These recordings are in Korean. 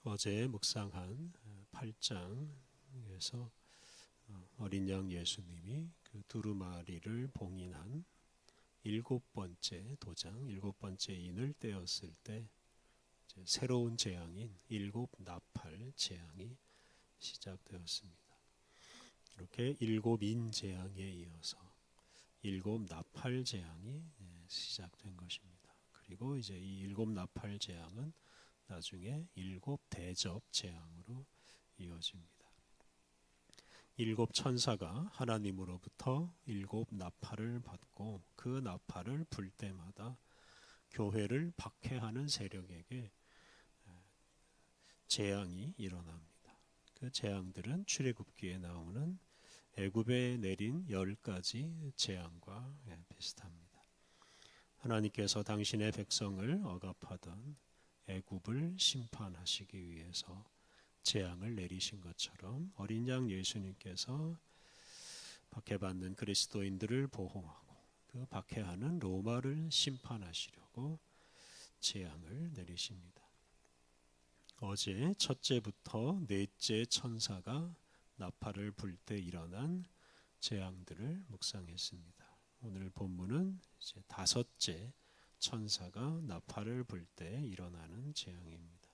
어제 묵상한 8장에서 어린 양 예수님이 그 두루마리를 봉인한 일곱 번째 도장, 일곱 번째 인을 떼었을 때 새로운 재앙인 일곱 나팔 재앙이 시작되었습니다. 이렇게 일곱 인 재앙에 이어서 일곱 나팔 재앙이 시작된 것입니다. 그리고 이제 이 일곱 나팔 재앙은 나중에 일곱 대접 재앙으로 이어집니다. 일곱 천사가 하나님으로부터 일곱 나팔을 받고 그 나팔을 불 때마다 교회를 박해하는 세력에게 재앙이 일어납니다. 그 재앙들은 출애굽기에 나오는 애굽에 내린 10가지 재앙과 비슷합니다. 하나님께서 당신의 백성을 억압하던 애굽을 심판하시기 위해서 재앙을 내리신 것처럼 어린 양 예수님께서 박해받는 그리스도인들을 보호하고 그 박해하는 로마를 심판하시려고 재앙을 내리십니다. 어제 첫째부터 넷째 천사가 나팔을 불 때 일어난 재앙들을 묵상했습니다. 오늘 본문은 이제 다섯째 천사가 나팔을 불 때 일어나는 재앙입니다.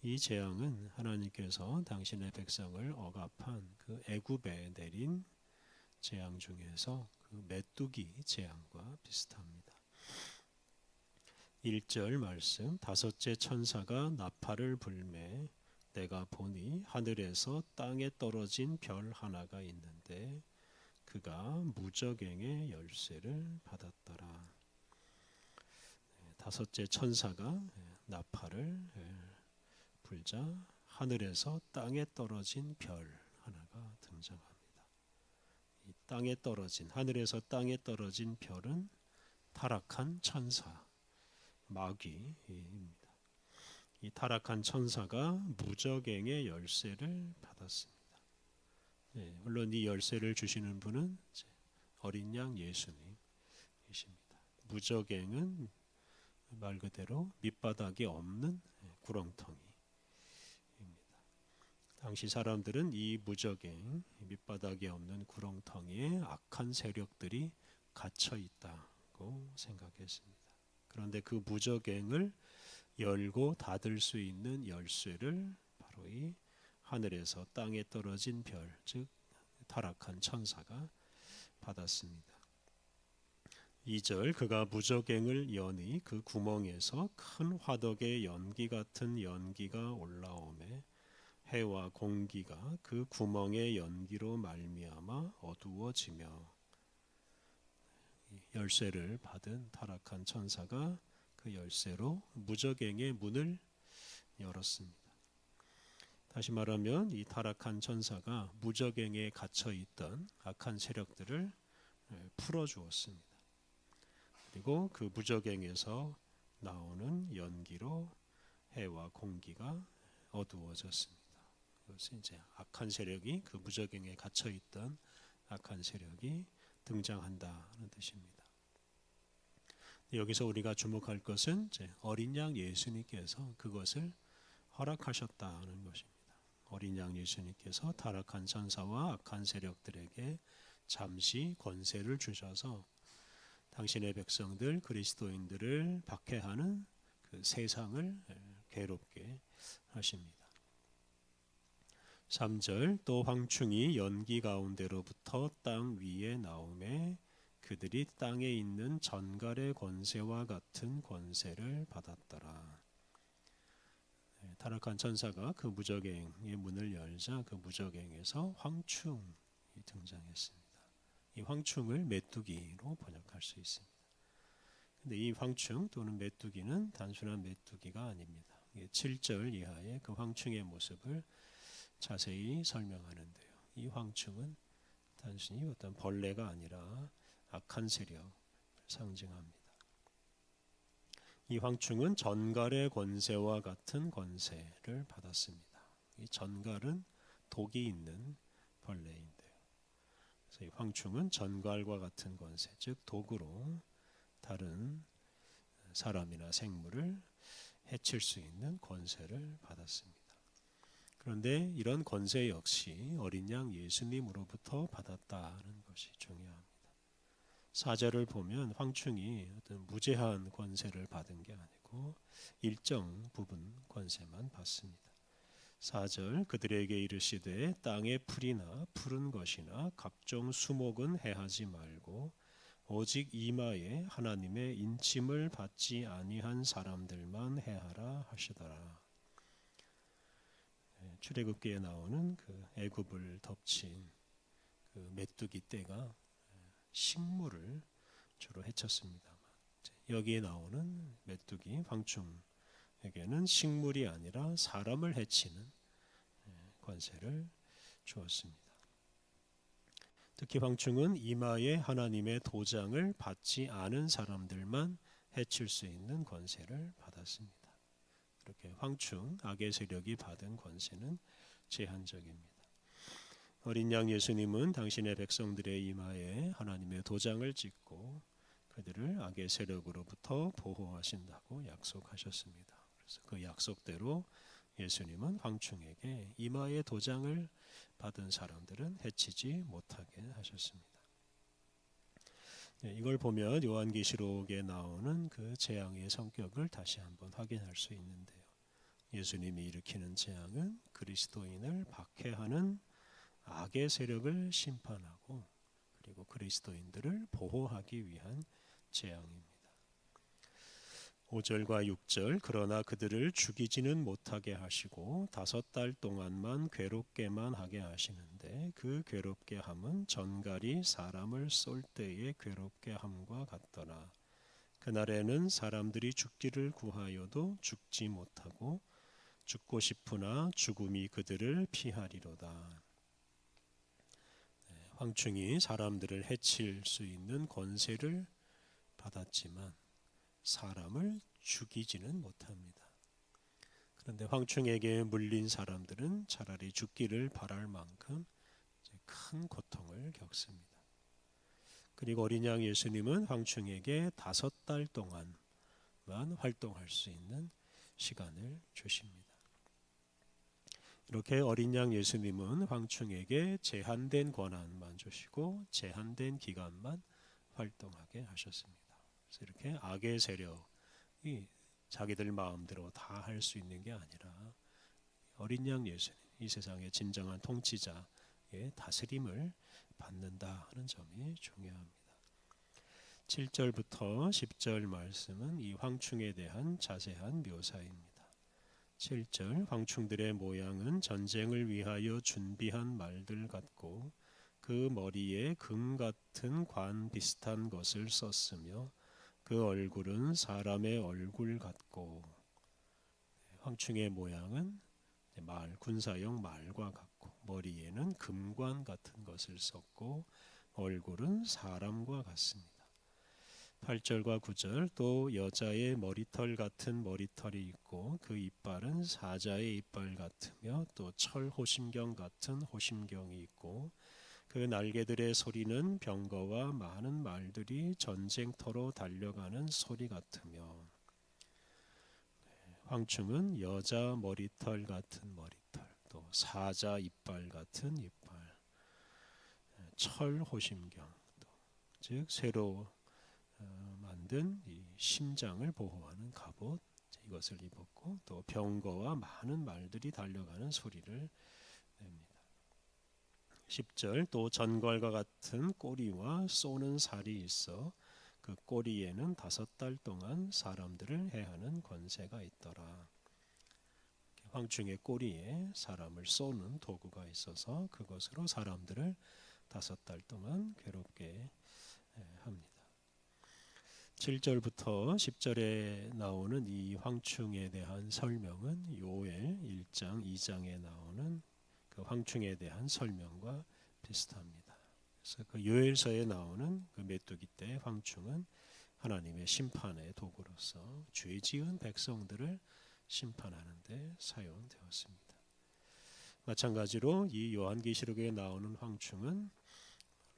이 재앙은 하나님께서 당신의 백성을 억압한 그 애굽에 내린 재앙 중에서 그 메뚜기 재앙과 비슷합니다. 1절 말씀, 다섯째 천사가 나팔을 불매 내가 보니 하늘에서 땅에 떨어진 별 하나가 있는데 그가 무저갱의 열쇠를 받았더라. 다섯째 천사가 나팔을 불자 하늘에서 땅에 떨어진 별 하나가 등장합니다. 이 땅에 떨어진, 하늘에서 땅에 떨어진 별은 타락한 천사, 마귀입니다. 이 타락한 천사가 무저갱의 열쇠를 받았습니다. 물론 이 열쇠를 주시는 분은 어린 양 예수님이십니다. 무저갱은 말 그대로 밑바닥이 없는 구렁텅이입니다. 당시 사람들은 이 무저갱, 밑바닥이 없는 구렁텅이에 악한 세력들이 갇혀 있다고 생각했습니다. 그런데 그 무저갱을 열고 닫을 수 있는 열쇠를 바로 이 하늘에서 땅에 떨어진 별, 즉 타락한 천사가 받았습니다. 2절 그가 무저갱을 여니 그 구멍에서 큰 화덕의 연기 같은 연기가 올라오매 해와 공기가 그 구멍의 연기로 말미암아 어두워지며 열쇠를 받은 타락한 천사가 그 열쇠로 무저갱의 문을 열었습니다. 다시 말하면 이 타락한 천사가 무저갱에 갇혀 있던 악한 세력들을 풀어주었습니다. 그리고 그 무저갱에서 나오는 연기로 해와 공기가 어두워졌습니다. 그것은 이제 악한 세력이 그 무저갱에 갇혀 있던 악한 세력이 등장한다는 뜻입니다. 여기서 우리가 주목할 것은 어린 양 예수님께서 그것을 허락하셨다는 것입니다. 어린 양 예수님께서 타락한 천사와 악한 세력들에게 잠시 권세를 주셔서 당신의 백성들 그리스도인들을 박해하는 그 세상을 괴롭게 하십니다. 3절 또 황충이 연기 가운데로부터 땅 위에 나오매 그들이 땅에 있는 전갈의 권세와 같은 권세를 받았더라. 타락한 천사가 그 무저갱의 문을 열자 그 무저갱에서 황충이 등장했습니다. 이 황충을 메뚜기로 번역할 수 있습니다. 근데 이 황충 또는 메뚜기는 단순한 메뚜기가 아닙니다. 7절 이하의 그 황충의 모습을 자세히 설명하는데요. 이 황충은 단순히 어떤 벌레가 아니라 악한 세력을 상징합니다. 이 황충은 전갈의 권세와 같은 권세를 받았습니다. 이 전갈은 독이 있는 벌레인데요. 그래서 이 황충은 전갈과 같은 권세, 즉 독으로 다른 사람이나 생물을 해칠 수 있는 권세를 받았습니다. 그런데 이런 권세 역시 어린 양 예수님으로부터 받았다는 것이 중요합니다. 4절을 보면 황충이 어떤 무제한 권세를 받은 게 아니고 일정 부분 권세만 받습니다. 4절 그들에게 이르시되 땅의 풀이나 푸른 것이나 각종 수목은 해하지 말고 오직 이마에 하나님의 인침을 받지 아니한 사람들만 해하라 하시더라. 출애굽기에 나오는 그 애굽을 덮친 그 메뚜기 떼가 식물을 주로 해쳤습니다만 여기에 나오는 메뚜기 황충에게는 식물이 아니라 사람을 해치는 권세를 주었습니다. 특히 황충은 이마에 하나님의 도장을 받지 않은 사람들만 해칠 수 있는 권세를 받았습니다. 이렇게 황충, 악의 세력이 받은 권세는 제한적입니다. 어린 양 예수님은 당신의 백성들의 이마에 하나님의 도장을 찍고 그들을 악의 세력으로부터 보호하신다고 약속하셨습니다. 그래서 그 약속대로 예수님은 황충에게 이마에 도장을 받은 사람들은 해치지 못하게 하셨습니다. 이걸 보면 요한계시록에 나오는 그 재앙의 성격을 다시 한번 확인할 수 있는데요. 예수님이 일으키는 재앙은 그리스도인을 박해하는 악의 세력을 심판하고 그리고 그리스도인들을 보호하기 위한 재앙입니다. 5절과 6절 그러나 그들을 죽이지는 못하게 하시고 5달 동안만 괴롭게만 하게 하시는데 그 괴롭게 함은 전갈이 사람을 쏠 때의 괴롭게 함과 같더라. 그날에는 사람들이 죽기를 구하여도 죽지 못하고 죽고 싶으나 죽음이 그들을 피하리로다. 황충이 사람들을 해칠 수 있는 권세를 받았지만 사람을 죽이지는 못합니다. 그런데 황충에게 물린 사람들은 차라리 죽기를 바랄 만큼 큰 고통을 겪습니다. 그리고 어린 양 예수님은 황충에게 5달 동안만 활동할 수 있는 시간을 주십니다. 이렇게 어린 양 예수님은 황충에게 제한된 권한만 주시고 제한된 기간만 활동하게 하셨습니다. 그래서 이렇게 악의 세력이 자기들 마음대로 다 할 수 있는 게 아니라 어린 양 예수님, 이 세상의 진정한 통치자의 다스림을 받는다 하는 점이 중요합니다. 7절부터 10절 말씀은 이 황충에 대한 자세한 묘사입니다. 7절 황충들의 모양은 전쟁을 위하여 준비한 말들 같고 그 머리에 금 같은 관 비슷한 것을 썼으며 그 얼굴은 사람의 얼굴 같고 황충의 모양은 말, 군사용 말과 같고 머리에는 금관 같은 것을 썼고 얼굴은 사람과 같습니다. 8절과 9절 또 여자의 머리털 같은 머리털이 있고 그 이빨은 사자의 이빨 같으며 또 철 호심경 같은 호심경이 있고 그 날개들의 소리는 병거와 많은 말들이 전쟁터로 달려가는 소리 같으며 황충은 여자 머리털 같은 머리털 또 사자 이빨 같은 이빨 철 호심경 즉 새로 만든 이 심장을 보호하는 갑옷 이것을 입었고 또 병거와 많은 말들이 달려가는 소리를 냅니다. 10절 또 전갈과 같은 꼬리와 쏘는 살이 있어 그 꼬리에는 5달 동안 사람들을 해하는 권세가 있더라. 황충의 꼬리에 사람을 쏘는 도구가 있어서 그것으로 사람들을 5달 동안 괴롭게 합니다. 7절부터 10절에 나오는 이 황충에 대한 설명은 요엘 1장 2장에 나오는 그 황충에 대한 설명과 비슷합니다. 그래서 그 요엘서에 나오는 그 메뚜기 떼 황충은 하나님의 심판의 도구로서 죄 지은 백성들을 심판하는 데 사용되었습니다. 마찬가지로 이 요한계시록에 나오는 황충은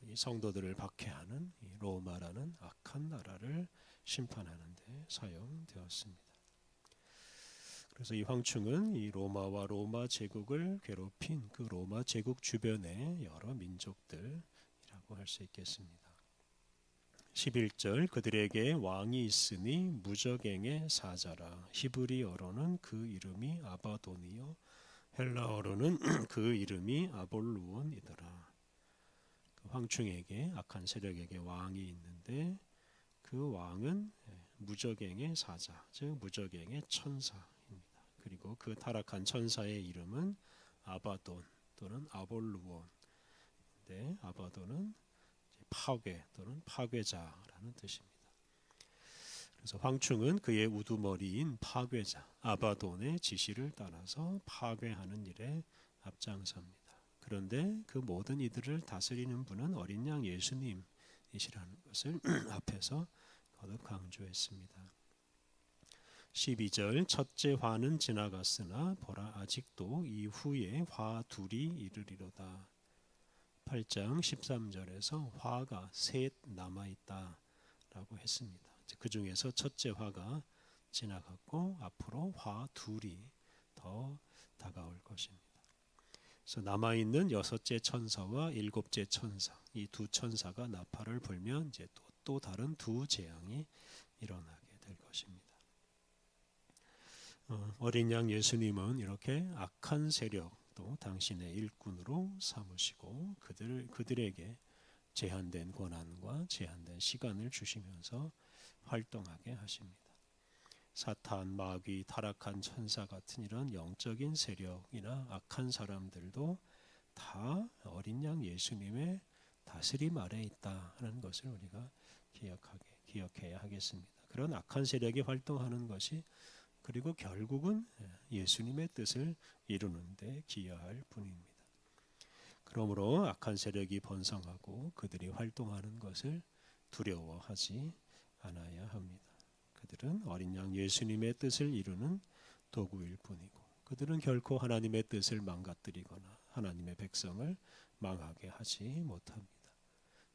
이 성도들을 박해하는 이 로마라는 악한 나라를 심판하는 데 사용되었습니다. 그래서 이 황충은 이 로마와 로마 제국을 괴롭힌 그 로마 제국 주변의 여러 민족들이라고 할 수 있겠습니다. 11절 그들에게 왕이 있으니 무적행의 사자라. 히브리어로는 그 이름이 아바돈이요 헬라어로는 그 이름이 아볼루온이더라. 그 황충에게 악한 세력에게 왕이 있는데 그 왕은 무적행의 사자, 즉 무적행의 천사입니다. 그리고 그 타락한 천사의 이름은 아바돈 또는 아볼루온. 네, 아바돈은 파괴 또는 파괴자라는 뜻입니다. 그래서 황충은 그의 우두머리인 파괴자 아바돈의 지시를 따라서 파괴하는 일에 앞장섭니다. 그런데 그 모든 이들을 다스리는 분은 어린 양 예수님이시라는 것을 앞에서 거듭 강조했습니다. 12절 첫째 화는 지나갔으나 보라 아직도 이후에 화 둘이 이르리로다. 8장 13절에서 화가 셋 남아있다라고 했습니다. 그 중에서 첫째 화가 지나갔고 앞으로 화 둘이 더 다가올 것입니다. 그래서 남아있는 여섯째 천사와 일곱째 천사, 이 두 천사가 나팔을 불면 이제 또 다른 두 재앙이 일어나게 될 것입니다. 어린 양 예수님은 이렇게 악한 세력도 당신의 일꾼으로 삼으시고 그들에게 제한된 권한과 제한된 시간을 주시면서 활동하게 하십니다. 사탄, 마귀, 타락한 천사 같은 이런 영적인 세력이나 악한 사람들도 다 어린 양 예수님의 다스림 아래에 있다는 것을 우리가 기억해야 하겠습니다. 그런 악한 세력이 활동하는 것이 그리고 결국은 예수님의 뜻을 이루는 데 기여할 뿐입니다. 그러므로 악한 세력이 번성하고 그들이 활동하는 것을 두려워하지 않아야 합니다. 그들은 어린 양 예수님의 뜻을 이루는 도구일 뿐이고 그들은 결코 하나님의 뜻을 망가뜨리거나 하나님의 백성을 망하게 하지 못합니다.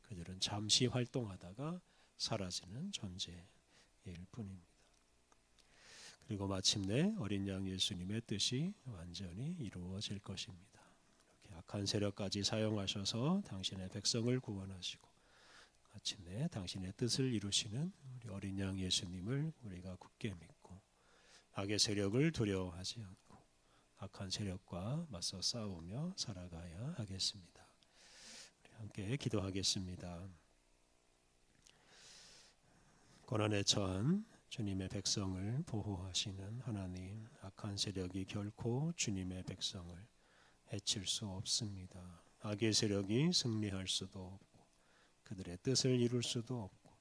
그들은 잠시 활동하다가 사라지는 존재일 뿐입니다. 그리고 마침내 어린 양 예수님의 뜻이 완전히 이루어질 것입니다. 이렇게 악한 세력까지 사용하셔서 당신의 백성을 구원하시고 마침내 당신의 뜻을 이루시는 우리 어린 양 예수님을 우리가 굳게 믿고 악의 세력을 두려워하지 않고 악한 세력과 맞서 싸우며 살아가야 하겠습니다. 우리 함께 기도하겠습니다. 고난에 처한 주님의 백성을 보호하시는 하나님, 악한 세력이 결코 주님의 백성을 해칠 수 없습니다. 악의 세력이 승리할 수도 없고 그들의 뜻을 이룰 수도 없고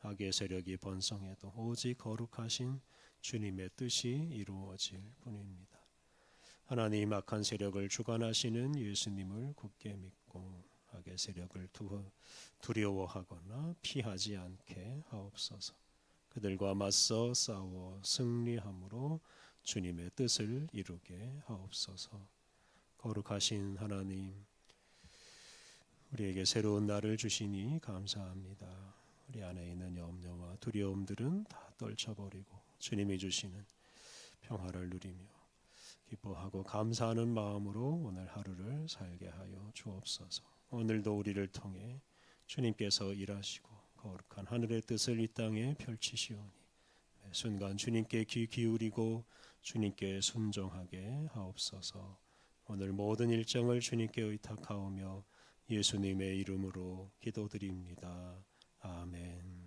악의 세력이 번성해도 오직 거룩하신 주님의 뜻이 이루어질 뿐입니다. 하나님, 악한 세력을 주관하시는 예수님을 굳게 믿고 악의 세력을 두려워하거나 피하지 않게 하옵소서. 그들과 맞서 싸워 승리함으로 주님의 뜻을 이루게 하옵소서. 거룩하신 하나님, 우리에게 새로운 날을 주시니 감사합니다. 우리 안에 있는 염려와 두려움들은 다 떨쳐버리고 주님이 주시는 평화를 누리며 기뻐하고 감사하는 마음으로 오늘 하루를 살게 하여 주옵소서. 오늘도 우리를 통해 주님께서 일하시고 거룩한 하늘의 뜻을 이 땅에 펼치시오니 매 순간 주님께 귀 기울이고 주님께 순종하게 하옵소서. 오늘 모든 일정을 주님께 의탁하오며 예수님의 이름으로 기도드립니다. 아멘.